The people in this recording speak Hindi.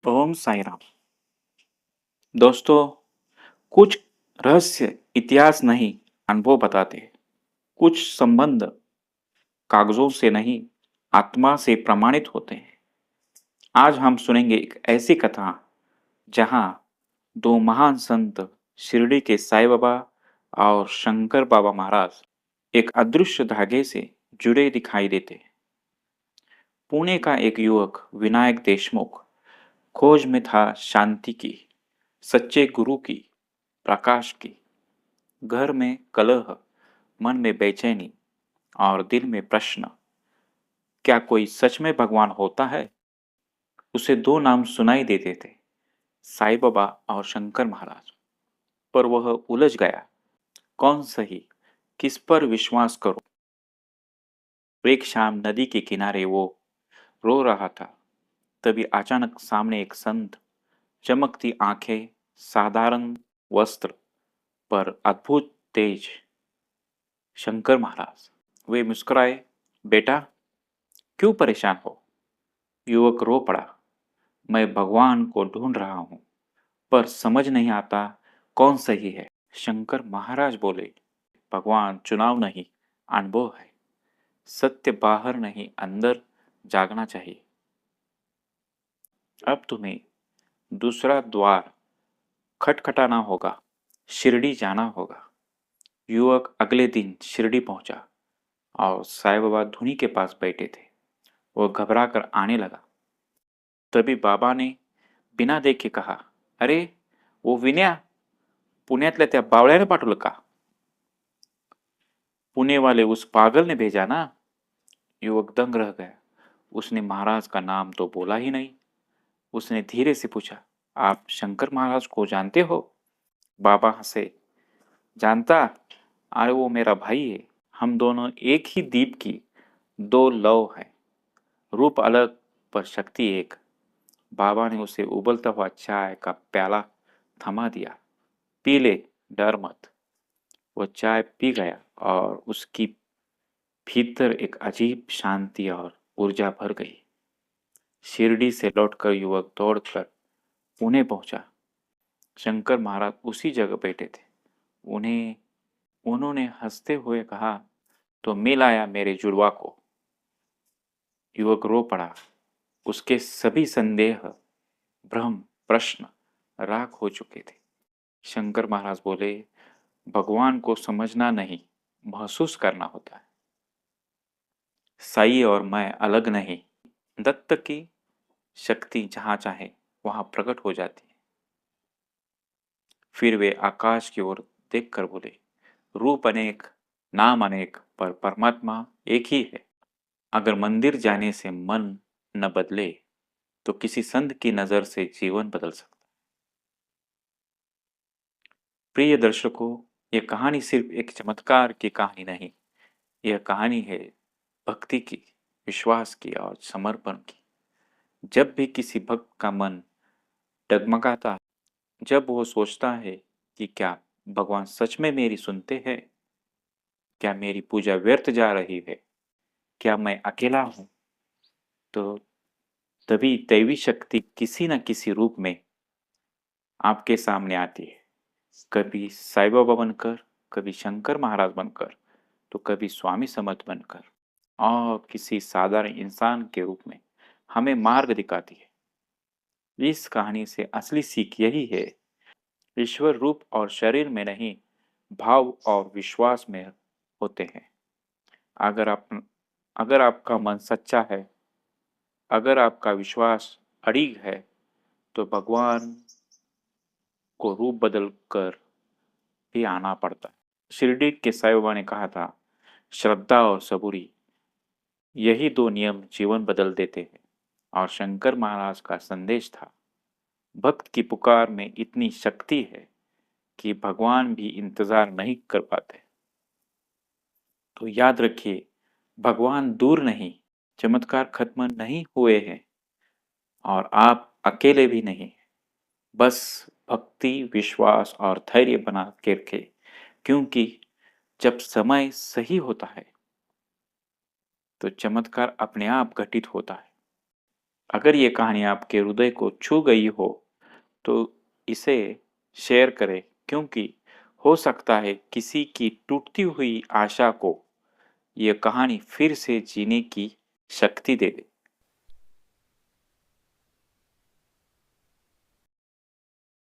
ओम साई राम। दोस्तों, कुछ रहस्य इतिहास नहीं, अनुभव बताते हैं। कुछ संबंध कागजों से नहीं, आत्मा से प्रमाणित होते हैं। आज हम सुनेंगे एक ऐसी कथा जहां दो महान संत शिरडी के साईं बाबा और शंकर बाबा महाराज एक अदृश्य धागे से जुड़े दिखाई देते हैं। पुणे का एक युवक विनायक देशमुख खोज में था शांति की, सच्चे गुरु की, प्रकाश की। घर में कलह, मन में बेचैनी और दिल में प्रश्न, क्या कोई सच में भगवान होता है? उसे दो नाम सुनाई देते थे, साईं बाबा और शंकर महाराज। पर वह उलझ गया, कौन सही, किस पर विश्वास करो। एक शाम नदी के किनारे वो रो रहा था। तभी अचानक सामने एक संत, चमकती आंखें, साधारण वस्त्र पर अद्भुत तेज, शंकर महाराज। वे मुस्कुराए, बेटा, क्यों परेशान हो? युवक रो पड़ा, मैं भगवान को ढूंढ रहा हूं, पर समझ नहीं आता कौन सही है। शंकर महाराज बोले, भगवान चुनाव नहीं, अनुभव है। सत्य बाहर नहीं, अंदर जागना चाहिए। अब तुम्हें दूसरा द्वार खटखटाना होगा, शिरडी जाना होगा। युवक अगले दिन शिरडी पहुंचा और साईं बाबा धुनी के पास बैठे थे। वो घबरा कर आने लगा। तभी बाबा ने बिना देखे कहा, अरे, वो विनया पुण्यातल्या त्या बावळ्याने पाठवलं का? पुणे वाले उस पागल ने भेजा ना? युवक दंग रह गया। उसने महाराज का नाम तो बोला ही नहीं। उसने धीरे से पूछा, आप शंकर महाराज को जानते हो? बाबा हंसे, जानता? अरे वो मेरा भाई है। हम दोनों एक ही दीप की दो लौ हैं, रूप अलग पर शक्ति एक। बाबा ने उसे उबलता हुआ चाय का प्याला थमा दिया। पी ले, डर मत। वो चाय पी गया और उसकी भीतर एक अजीब शांति और ऊर्जा भर गई। शिरडी से लौटकर युवक दौड़कर पुणे पहुंचा। शंकर महाराज उसी जगह बैठे थे। उन्हें उन्होंने हंसते हुए कहा, तो मिल आया मेरे जुड़वा को। युवक रो पड़ा। उसके सभी संदेह, भ्रम, प्रश्न राख हो चुके थे। शंकर महाराज बोले, भगवान को समझना नहीं, महसूस करना होता है। साई और मैं अलग नहीं। दत्त की शक्ति जहां चाहे वहां प्रकट हो जाती है। फिर वे आकाश की ओर देखकर बोले, रूप अनेक, नाम अनेक, पर परमात्मा एक ही है। अगर मंदिर जाने से मन न बदले तो किसी संत की नजर से जीवन बदल सकता। प्रिय दर्शकों, यह कहानी सिर्फ एक चमत्कार की कहानी नहीं, यह कहानी है भक्ति की, विश्वास की और समर्पण की। जब भी किसी भक्त का मन डगमगाता है, जब वो सोचता है कि क्या भगवान सच में मेरी सुनते हैं, क्या मेरी पूजा व्यर्थ जा रही है, क्या मैं अकेला हूं, तो तभी दैवी शक्ति किसी न किसी रूप में आपके सामने आती है। कभी साईं बाबा बनकर, कभी शंकर महाराज बनकर, तो कभी स्वामी समर्थ बनकर, और किसी साधारण इंसान के रूप में हमें मार्ग दिखाती है। इस कहानी से असली सीख यही है, ईश्वर रूप और शरीर में नहीं, भाव और विश्वास में होते हैं। अगर आप अगर आपका मन सच्चा है, अगर आपका विश्वास अड़िग है, तो भगवान को रूप बदल कर भी आना पड़ता है। शिरडी के साईं बाबा ने कहा था, श्रद्धा और सबूरी, यही दो नियम जीवन बदल देते हैं। और शंकर महाराज का संदेश था, भक्त की पुकार में इतनी शक्ति है कि भगवान भी इंतजार नहीं कर पाते। तो याद रखिए, भगवान दूर नहीं, चमत्कार खत्म नहीं हुए हैं, और आप अकेले भी नहीं। बस भक्ति, विश्वास और धैर्य बना के रखे, क्योंकि जब समय सही होता है तो चमत्कार अपने आप घटित होता है। अगर ये कहानी आपके हृदय को छू गई हो तो इसे शेयर करें, क्योंकि हो सकता है किसी की टूटती हुई आशा को ये कहानी फिर से जीने की शक्ति दे दे।